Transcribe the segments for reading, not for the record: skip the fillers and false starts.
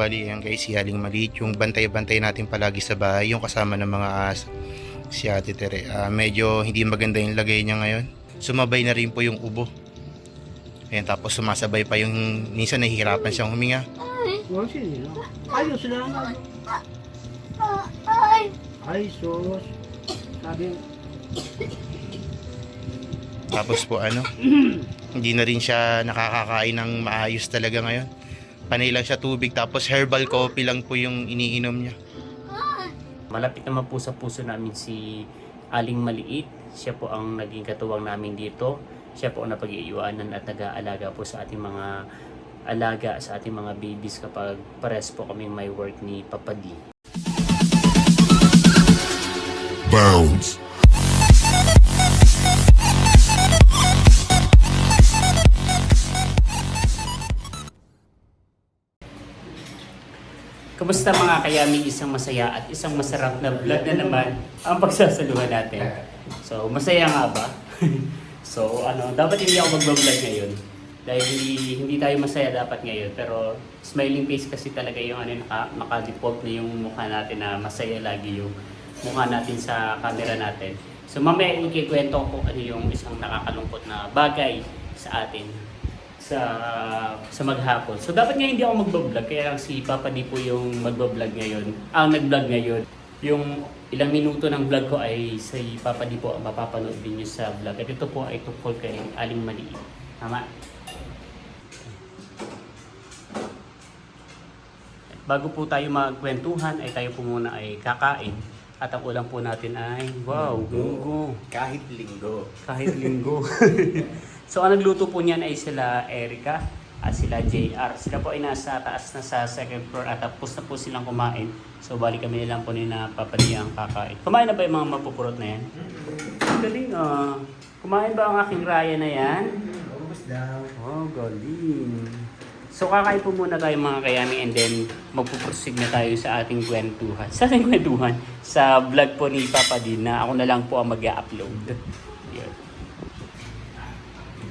Bali yan guys, si Aling Maliit, yung bantay-bantay natin palagi sa bahay, yung kasama ng mga aso. Si Ate Tere, medyo hindi maganda yung lagay niya ngayon. Sumabay na rin po yung ubo. Ayan, tapos sumasabay pa yung, minsan nahihirapan siyang huminga. Oh, sige. Ayos na nga. Ay, sus. Sabi, Tapos po hindi na rin siya nakakakain ng maayos talaga ngayon. Panay lang siya tubig, tapos herbal coffee lang po yung iniinom niya. Malapit naman po sa puso namin si Aling Maliit. Siya po ang naging katuwang namin dito. Siya po ang napag-iiwanan at nag-aalaga po sa ating mga alaga, sa ating mga babies kapag pares po kami may work ni Papa D. Bounce. Kamusta mga kayami, isang masaya at isang masarap na vlog na naman ang pagsasaluhan natin. So, masaya nga ba? So, dapat hindi ako mag-vlog ngayon. Dahil hindi tayo masaya dapat ngayon. Pero, smiling face kasi talaga yung naka-default na yung mukha natin na masaya lagi yung mukha natin sa camera natin. So, mamaya ikikwento ko ano yung isang nakakalungkot na bagay sa atin sa maghapon. So dapat nga hindi ako magbo-vlog, kaya lang si Papa D po yung magbo-vlog ngayon. Ang nag-vlog ngayon. Yung ilang minuto ng vlog ko ay si Papa D po ang mapapanood din niyo sa vlog. At ito po ay tungkol kay Aling Maliit. Tama? Bago po tayo magkwentuhan ay tayo po muna ay kakain. At ang ulam po natin ay munggo. Kahit linggo. Kahit linggo. So ang nagluto po niyan ay sila Erica at sila JR. Sila po ay nasa taas na sa second floor at tapos na po silang kumain. So bali kami lang po ni na Papa D ang kakain. Kumain na ba yung mga mapupurot na yan? Galing Kumain ba ang aking raya na yan? almost daw. Oh, galing. So kakain po muna tayo mga kayami and then magpuproceed na tayo sa ating kwentuhan. Sa ating kwentuhan? Sa vlog po ni Papa D na ako na lang po ang mag-upload.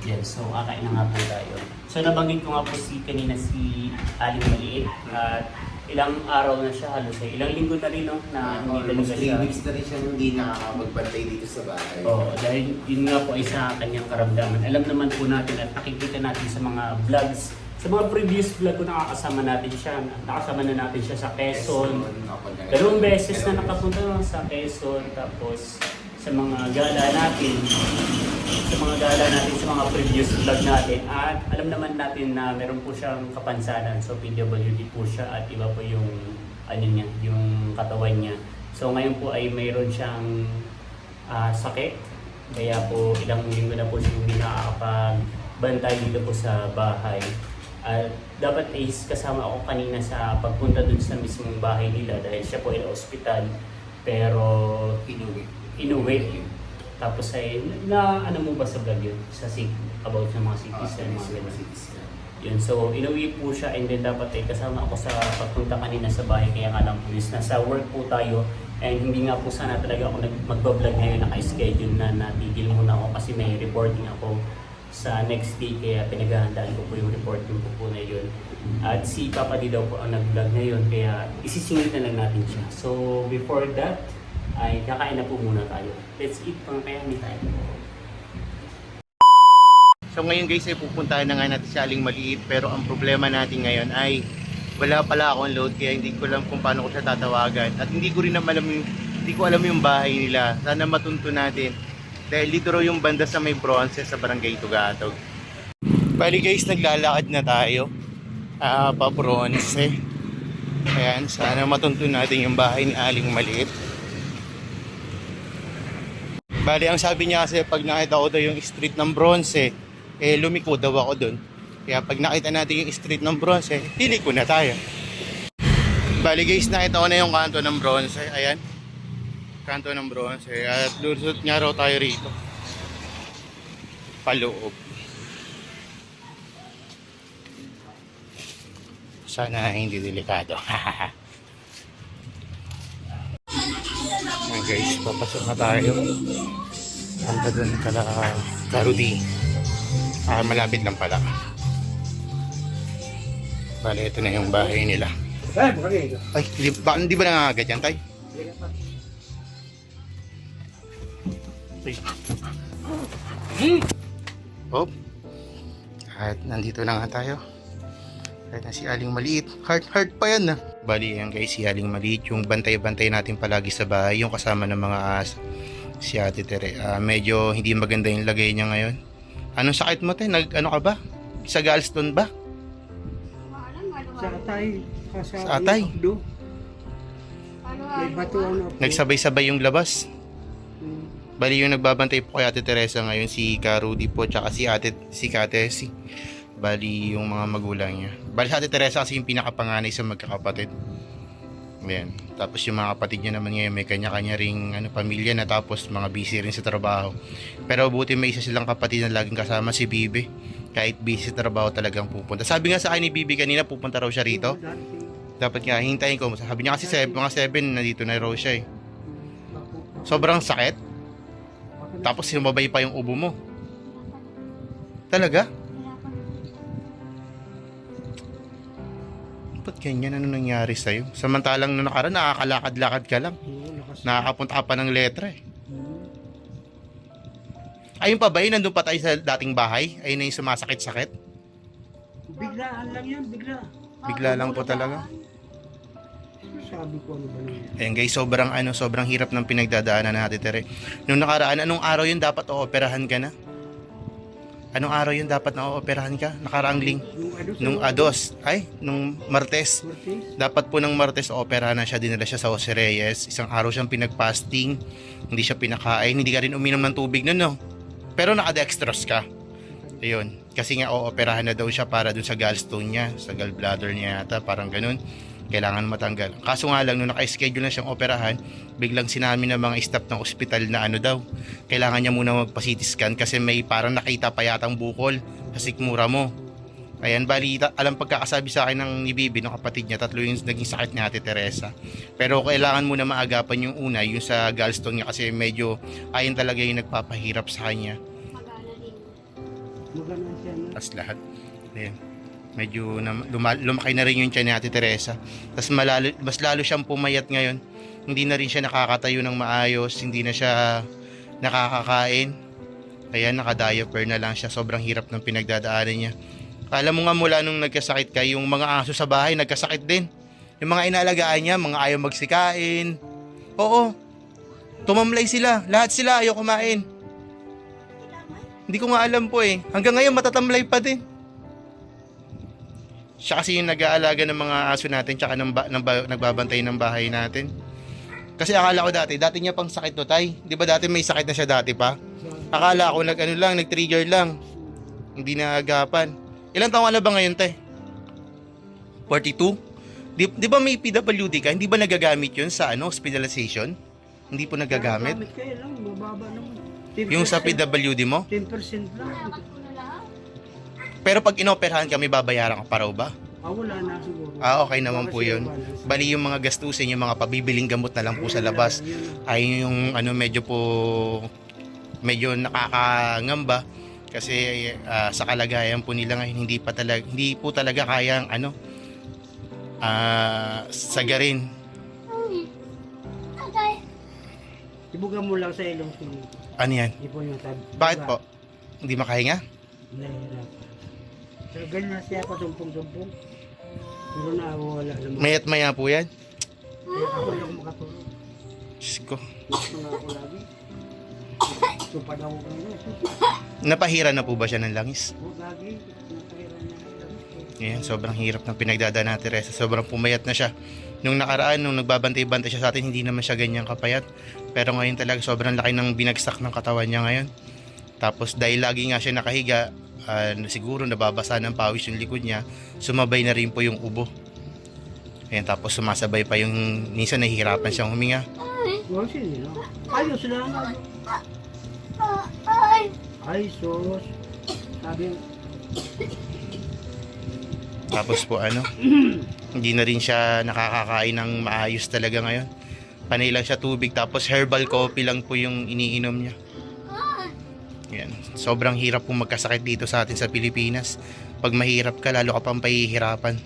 Yan, so kakain na nga po tayo. So nabanggit ko nga po kanina si Aling Maliit at ilang araw na siya halos ilang linggo na rin na hindi talaga siya. 3 weeks na rin siya hindi nakakapagbantay dito sa bahay. Oo, dahil yun nga po ay sa kanyang karamdaman. Alam naman po natin at nakikita natin sa mga vlogs, sa mga previous vlog ko nakakasama natin siya. Nakasama na natin siya sa Quezon. Dalawang beses na nakapunta sa Quezon, tapos sa mga gala natin, sa mga previous vlog natin. At alam naman natin na meron po siyang kapansanan. So PWD po siya at iba po yung yung katawan niya. So ngayon po ay mayroon siyang sakit. Kaya po ilang linggo na po siya hindi nakakapagbantay dito po sa bahay. At dapat is kasama ako kanina sa pagpunta dun sa mismong bahay nila dahil siya po ay na-hospital. Pero inuwi. Tapos ay, ano mo ba sa vlog yun? About sa mga cities and mga ganun. Yun, so inuwi po siya and then dapat ay kasama ako sa pagpunta kanina sa bahay. Kaya nga lang po is nasa work po tayo and hindi nga po sana talaga ako mag-vlog ngayon, naka-schedule na natigil muna ako kasi may reporting ako sa next day kaya pinaghahandaan ko po yung reporting ko po na yun. At si Papa D daw po ang nag-vlog ngayon kaya isisingit na lang natin siya. So before that, ay kakain na po muna tayo. Let's eat pang kaya ni tayo. So ngayon guys ay pupuntahan na nga natin si Aling Maliit, pero ang problema natin ngayon ay wala pala akong load kaya hindi ko alam kung paano ko siya tatawagan at hindi ko alam yung bahay nila. Sana matunto natin dahil dito raw yung banda sa may Bronce sa Barangay Tugatog. Bali guys, naglalakad na tayo pa Bronce. Ayan, sana matunto natin yung bahay ni Aling Maliit. Bali, ang sabi niya kasi pag nakita ko daw yung street ng Bronce, lumiko daw ako dun. Kaya pag nakita natin yung street ng Bronce, pili ko na tayo. Bali guys, nakita ko na yung kanto ng Bronce. Ayan, kanto ng Bronce. At lusot nga raw tayo rito. Paloob. Sana hindi delikado. Guys, papasok na tayo. Hanggang doon kala Karudi. Malapit lang pala. Bale, ito na yung bahay nila. Eh, bakit ito? Ay, hindi ba nangangagat yan, tay? Oh. At nandito na nga tayo. At na si Aling Maliit. Heart pa yan na. Bali yan guys, si Aling Maliit. Yung bantay-bantay natin palagi sa bahay. Yung kasama ng mga aso. Si Ate Tere. Medyo hindi maganda yung lagay niya ngayon. Anong sakit mo, te? Ano ka ba? Sa gallstone ba? Sa atay. Sa atay? Do. May bato ano. Nagsabay-sabay yung labas. Bali yung nagbabantay po kay Ate Teresa ngayon si Ka Rudy po tsaka si Kate si. Bali yung mga magulang niya. Bali si Ate Teresa kasi yung pinakapanganay sa magkakapatid. Ayan. Tapos yung mga kapatid niya naman ngayon may kanya-kanya ring pamilya na tapos mga busy rin sa trabaho. Pero buti may isa silang kapatid na laging kasama si Bibi. Kahit busy sa trabaho talagang pupunta. Sabi nga sa akin ni Bibi kanina pupunta raw siya rito. Dapat nga hintayin ko. Sabi niya kasi mga 7 nandito na raw siya eh. Sobrang sakit. Tapos sinumabay pa yung ubo mo. Talaga? Ba't ganyan? Ano nangyari sa'yo? Samantalang nung nakaraan, nakakalakad-lakad ka lang. Nakakapunta ka pa ng letra eh. Ayun pa ba yun? Nandun pa tayo sa dating bahay? Ayun na yung sumasakit-sakit? Biglaan lang yan, bigla. Bigla lang po talaga. Sabi ko ano ba na yan? Ayan guys, sobrang hirap ng pinagdadaanan natin, Tere. Nung nakaraan, anong araw yun dapat ooperahan ka na? Anong araw yun dapat na ooperahan ka? Nakaraang nung Martes. Dapat po ng Martes ooperahan na siya, dinala siya sa Jose Reyes. Isang araw siyang pinagpasting, hindi siya pinakain, hindi ka rin uminom ng tubig nun, no? Pero naka-dextrose ka. Ayun, kasi nga ooperahan na daw siya para dun sa gallstone niya, sa gallbladder niya yata, parang ganun. Kailangan matanggal. Kaso nga lang, nung naka-schedule na siyang operahan, biglang sinabi ng mga staff ng ospital na kailangan niya muna magpa-CT scan kasi may parang nakita pa yatang bukol sa sikmura mo. Ayan, balita, alam pagkakasabi sa akin ng ni Bibi, ng kapatid niya, 3 yung naging sakit ni Ate Teresa. Pero kailangan muna maagapan yung una, yung sa gallstone niya kasi medyo ayon talaga yung nagpapahirap sa kanya. Magana siya na. As lahat. Ayan. Medyo lumaki na rin yung tiyan ni Ate Teresa. Tapos mas lalo siyang pumayat ngayon. Hindi na rin siya nakakatayo ng maayos. Hindi na siya nakakakain. Kaya naka-diaper na lang siya. Sobrang hirap ng pinagdadaanan niya. Alam mo nga mula nung nagkasakit ka, yung mga aso sa bahay nagkasakit din. Yung mga inalagaan niya, mga ayaw magsikain. Oo. Tumamlay sila. Lahat sila ayaw kumain. Hindi ko nga alam po eh. Hanggang ngayon matatamlay pa din. Siya kasi yung nag-aalaga ng mga aso natin tsaka nagbabantay ng bahay natin. Kasi akala ko dati niya pang sakit no, tay. Di ba dati may sakit na siya dati pa? Akala ko nag-trigger lang. Hindi na agapan. Ilang taon ka na ba ngayon, tay? 42? Di ba may PWD ka? Hindi ba nagagamit yun sa hospitalization? Hindi po nagagamit? Gamit kayo lang, mababa naman. Yung sa PWD mo? 10% lang. Pero pag inoperahan ka, may babayaran ka pa raw ba? Wala na siguro. Okay naman po yun. Bali yung mga gastusin, yung mga pabibiling gamot na lang po sa labas ay yung medyo nakakangamba kasi sa kalagayan po nila ngayon hindi po talaga kayang sagarin. Ibuga mo lang sa ilong sili. Ano yan? Ipo yung tab. Bakit po? Hindi makahinga? Nahihirap. Pero ganyan siya patumpong-tumpong. Pero wala naman. Mayat maya po yan? Kaya ako lang makatulog. Diyos ko. Mga ako lagi. Tupad ako kanina. Napahira na po ba siya ng langis? Lagi. Nakahira niya. Ayan, sobrang hirap ng pinagdadaan natin, Teresa. Sobrang pumayat na siya. Nung nakaraan, nung nagbabantay-bantay siya sa atin, hindi naman siya ganyang kapayat. Pero ngayon talaga, sobrang laki ng binagsak ng katawan niya ngayon. Tapos dahil lagi nga siya nakahiga, siguro nababasa ng pawis yung likod niya, sumabay na rin po yung ubo. Ayan, tapos sumasabay pa yung, minsan nahihirapan siyang huminga. Huwag sila. Ayos lang. Ay, sos. Sabi, Tapos po hindi na rin siya nakakakain ng maayos talaga ngayon. Panay lang siya tubig, tapos herbal coffee lang po yung iniinom niya. Yan. Sobrang hirap pong magkasakit dito sa atin sa Pilipinas. Pag mahirap ka, lalo ka pang pahihirapan.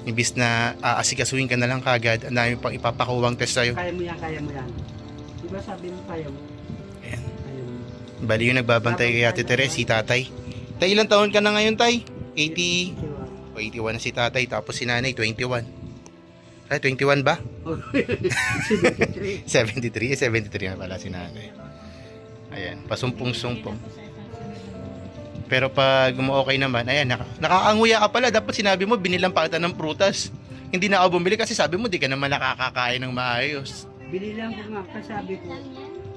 Imbis na aasikasuhin ka na lang kagad, ang dami pang ipapakuwang test sa'yo. Kaya mo yan, kaya mo yan. Diba sabi mo kaya mo? Ayan. Kaya mo. Bali yung nagbabantay kay Ate Teres, si tatay. Tay, ilang taon ka na ngayon, tay? 80, Diba? o 81 na si tatay, tapos si nanay, 21. Ay, 21 ba? 73. 73, 73 na pala si nanay. Ayan, pasumpong-sumpong. Pero pag okay naman, ayan, nakakanguya ka pala. Dapat sinabi mo, binilang pa kita ng prutas. Hindi na ako bumili kasi sabi mo, di ka naman nakakakain ng maayos. Binilang ko nga, kasi sabi ko.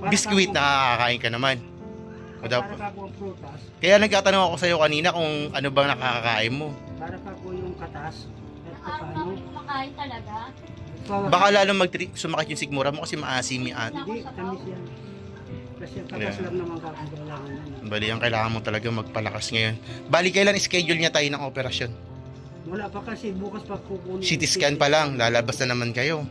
para Biskuit, kako- nakakakain ka naman. O Para dapat. kako ang prutas, Kaya nagtatanong ako sa'yo kanina kung ano bang nakakakain mo. para kako yung katas. At paano? Makain talaga. Baka lalo sumakit yung sigmura mo kasi maasim yung Hindi, tamis yan. Kasi ang katas Yeah. lang naman kakagalaman yan. Bali, ang kailangan mo talaga magpalakas ngayon. Bali, kailan schedule niya tayo ng operasyon? Wala pa kasi, bukas pa kukunin. CT scan pa lang, lalabas na naman kayo.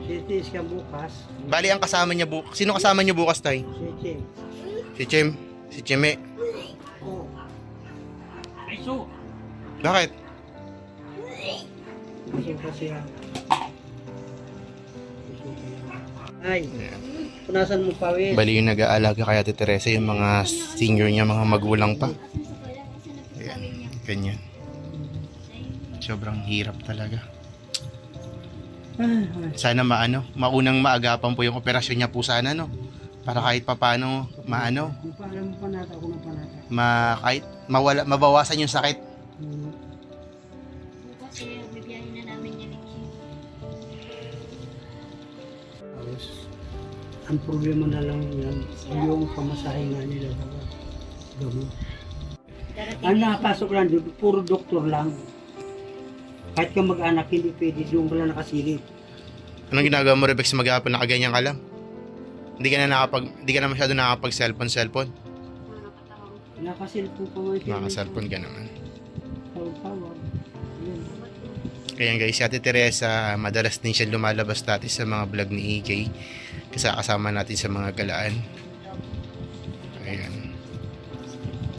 CT scan bukas. Bali, ang kasama niya bukas. Sino kasama niyo bukas, tay? CT. Si Chem? Si Cheme? Oh. Ay, so. Bakit? Kasi kasi yan. Ay, punasan mo pa, Wes. Bali, yung nag-aalaga kay Ate Teresa, yung mga senior niya, mga magulang pa. Ayan, ganyan. Sobrang hirap talaga. Sana maunang maagapan po yung operasyon niya po sana, no? Para kahit papano, Kung paalam mo panata, ako ng panata. kahit mabawasan yung sakit. Bukas bibiyahin na namin yan. Tapos, ang problema na lang yan, yung pamasahe nga nila sa gamot. Ang nakapasok lang doon, puro doktor lang. Kahit ka mag-anak, hindi pwede doon ka lang nakasilip. Anong ginagawa mo, Rebex, maghapon nakaganyan ka lang? Hindi ka na masyado nakapag-cellphone. Nakasilpo pa nga. Naka-cellphone ka naman. Tawag-tawag. Yun. Kaya guys, si Ate Teresa, madalas din siya lumalabas dati sa mga vlog ni EK. Kasama natin sa mga galaan. Ayan.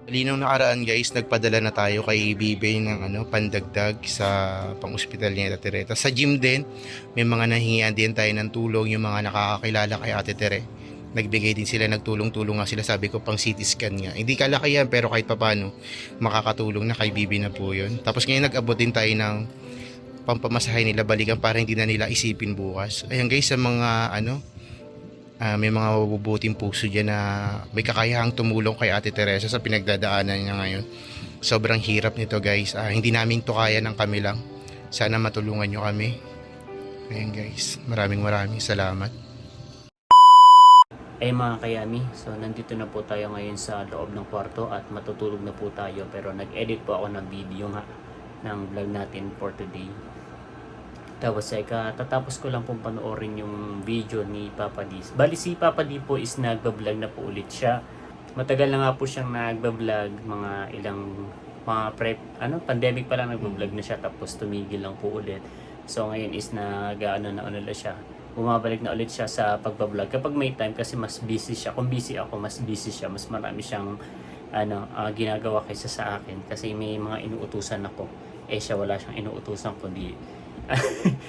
Linong nakaraan guys, nagpadala na tayo kay Bibe ng pandagdag sa pang-ospital ni Ate Teresa. Sa gym din, may mga nahingian din tayo ng tulong yung mga nakakakilala kay Ate Tere. Nagbigay din sila, nagtulong-tulong nga sila, sabi ko pang CT scan nga. Hindi kalaki yan, pero kahit papano, makakatulong na kay Bibe na po yun. Tapos ngayon nag-abot din tayo ng pampamasahe nila balikan para hindi na nila isipin bukas. Ayan guys, sa mga may mga mabubuting puso dyan na may kakayahang tumulong kay Ate Teresa sa pinagdadaanan niya ngayon. Sobrang hirap nito guys. Hindi namin to kaya ng kami lang. Sana matulungan nyo kami. Ayan guys, maraming salamat. Ay mga kayami, so nandito na po tayo ngayon sa loob ng kwarto at matutulog na po tayo, pero nag-edit po ako ng video nga ng vlog natin for today. Tapos ay katatapos ko lang pong panoorin yung video ni Papa D. Bali si Papa D po is nagbablog na po ulit siya. Matagal na nga po siyang nagbablog, mga pandemic pa lang nagbablog na siya, tapos tumigil lang po ulit. So ngayon is siya. Bumabalik na ulit siya sa pagbablog kapag may time, kasi mas busy siya. Kung busy ako, mas busy siya. Mas marami siyang ginagawa kaysa sa akin, kasi may mga inuutusan ako. Siya wala siyang inuutusan, kundi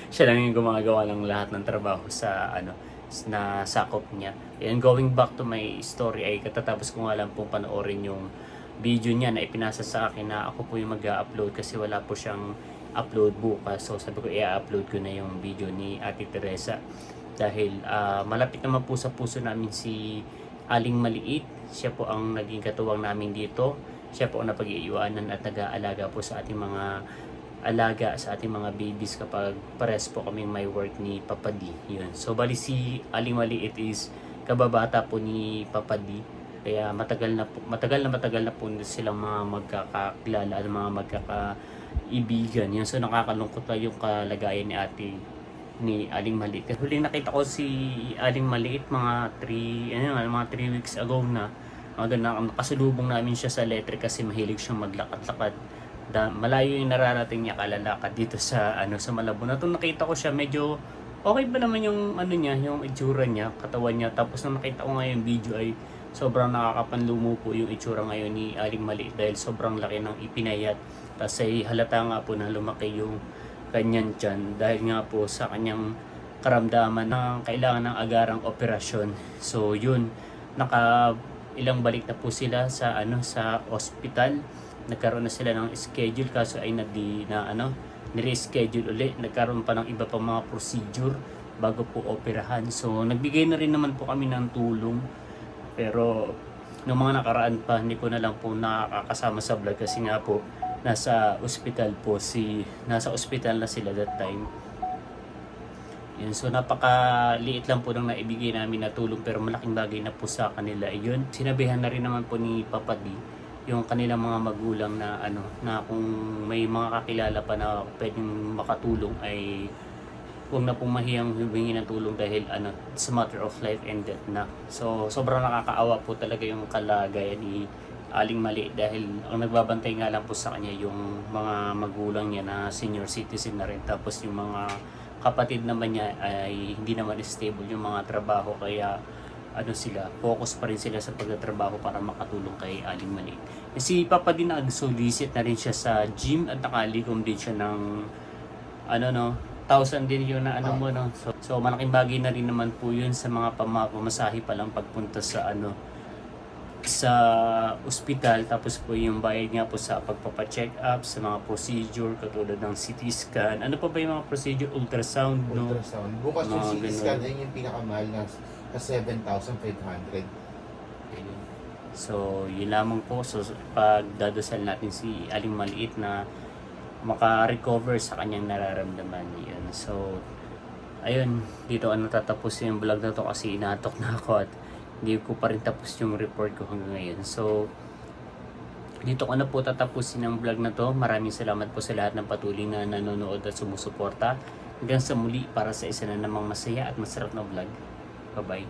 siya lang yung gumagawa ng lahat ng trabaho sa na sakop niya. And going back to my story, ay katatapos ko nga lang pong panoorin yung video niya na ipinasa sa akin na ako po yung mag-upload kasi wala po siyang upload bukas. So sabi ko i-upload ko na yung video ni Ate Teresa dahil malapit naman po sa puso namin si Aling Maliit. Siya po ang naging katuwang namin dito. Siya po ang napag-iiwanan at nag-aalaga po sa ating mga babies kapag pares po kaming may work ni Papa D. Yun. So bali si Aling Maliit is kababata po ni Papa D. Kaya matagal na po silang mga magkakakilala at mga magkakaibigan. Yun. So nakakalungkot na yung kalagayan ni Aling Maliit. Huling nakita ko si Aling Maliit mga 3 weeks ago na. Nakasalubong namin siya sa electric kasi mahilig siyang maglakad-lakad. Malayo yung nararating niya kalalakad dito sa sa Malabon. Nung nakita ko siya, medyo okay ba naman yung yung itsura niya, katawan niya. Tapos nung nakita ko ngayon video ay sobrang nakakapanlumo po yung itsura ngayon ni Aling Maliit dahil sobrang laki ng ipinayat Tapos ay halata nga po na lumaki yung kanyang tiyan dahil nga po sa kanyang karamdaman na kailangan ng agarang operasyon. So yun, ilang balik na po sila sa sa ospital. Nagkaroon na sila ng schedule kaso ay ni-reschedule uli. Nagkaroon pa ng iba pang mga procedure bago po operahan. So nagbigay na rin naman po kami ng tulong. Pero nung mga nakaraan pa, hindi ko na lang po nakakasama sa vlog kasi nga po nasa ospital na sila that time. Yun, so napakaliit lang po nang naibigay namin na tulong pero malaking bagay na po sa kanila. Yun, sinabihan na rin naman po ni Papa D yung kanilang mga magulang na na kung may mga kakilala pa na pwedeng makatulong ay huwag na pong mahiyang humingi ng tulong dahil it's a matter of life and death na. So sobrang nakakaawa po talaga yung kalagayan ni Aling Maliit dahil ang nagbabantay nga lang po sa kanya yung mga magulang niya na senior citizen na rin, tapos yung mga kapatid naman niya ay hindi naman stable yung mga trabaho, kaya focus pa rin sila sa pagtatrabaho para makatulong kay Aling Maliit. Si Papa din nag-solicit na rin siya sa gym at nakalikom din siya ng 1,000 din yun na So malaking bagay na rin naman po yun sa mga pamasahe pa lang pagpunta sa sa ospital, tapos po yung bayad nga po sa pagpapa-check up sa mga procedure katulad ng CT scan. Ano pa ba yung mga procedure? Ultrasound, no? Ultrasound. Bukas yung Mga CT ganun. scan ay yung pinakamahal na 7,500. Ayun. So, yun lamang po. So, pagdadasal natin si Aling Maliit na maka-recover sa kanyang nararamdaman. Yun. So, ayun. Dito natatapos yung vlog na to kasi inatok na ako at hindi ko pa rin tapos yung report ko hanggang ngayon. So, dito ko na po tatapusin ang vlog na to. Maraming salamat po sa lahat ng patuloy na nanonood at sumusuporta. Hanggang sa muli para sa isa na namang masaya at masarap na vlog. Bye-bye.